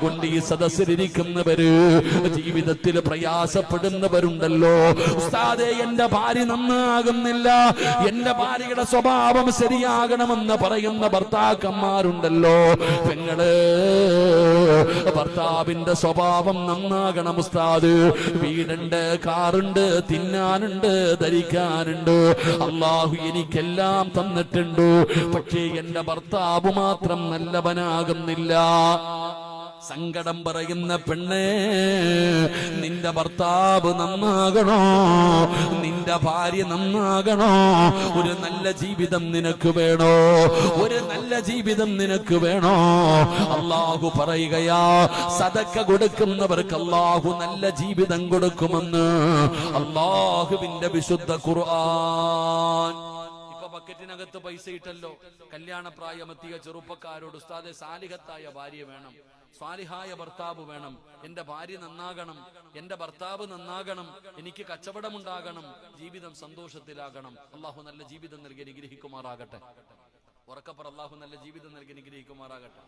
കൊണ്ട് ഈ സദസ്സിലിരിക്കുന്നവര് ജീവിതത്തിൽ പ്രയാസപ്പെടുന്നവരുണ്ടല്ലോ. ഉസ്താദേ, എന്റെ ഭാര്യ നന്നാകുന്നില്ല, എന്റെ ഭാര്യയുടെ സ്വഭാവം ശരിയാകണമെന്ന് പറയുന്ന ഭർത്താക്കന്മാരുണ്ടല്ലോ. പെങ്ങള്, ഭർത്താവിന്റെ സ്വഭാവം നന്നാകണം ഉസ്താദ്. വീടുണ്ട്, കാറുണ്ട്, തിന്നാനുണ്ട്, ധരിക്കാനുണ്ട്, അള്ളാഹു എനിക്കെല്ലാം തന്നിട്ടുണ്ട്. പക്ഷേ എന്റെ ഭർത്താവ് മാത്രം നല്ലവനാകുന്നില്ല. സങ്കടം പറയുന്ന പെണ്ണേ, നിന്റെ ഭർത്താവ് നന്നാകണോ, നിന്റെ ഭാര്യ നന്നാകണോ? ഒരു നല്ല ജീവിതം നിനക്ക് വേണോ? ഒരു നല്ല ജീവിതം നിനക്ക് വേണോ? അള്ളാഹു പറയുകയാ, സദക്ക കൊടുക്കുന്നവർക്ക് അള്ളാഹു നല്ല ജീവിതം കൊടുക്കുമെന്ന് അള്ളാഹുവിന്റെ വിശുദ്ധ ഖുർആൻ. ബക്കറ്റിനകത്ത് പൈസ ഇട്ടല്ലോ, കല്യാണപ്രായമെത്തിയ ചെറുപ്പക്കാരോട് ഉസ്താദെ സാലിഹത്തായ ഭാര്യ വേണം, സ്വാലിഹായ ഭർത്താവ് വേണം, എന്റെ ഭാര്യ നന്നാകണം, എന്റെ ഭർത്താവ് നന്നാകണം, എനിക്ക് കച്ചവടമുണ്ടാകണം, ജീവിതം സന്തോഷത്തിലാകണം. അള്ളാഹു നല്ല ജീവിതം നൽകി അനുഗ്രഹിക്കുമാറാകട്ടെ. ഉറക്കപ്പുറം അള്ളാഹു നല്ല ജീവിതം നൽകി അനുഗ്രഹിക്കുമാറാകട്ടെ.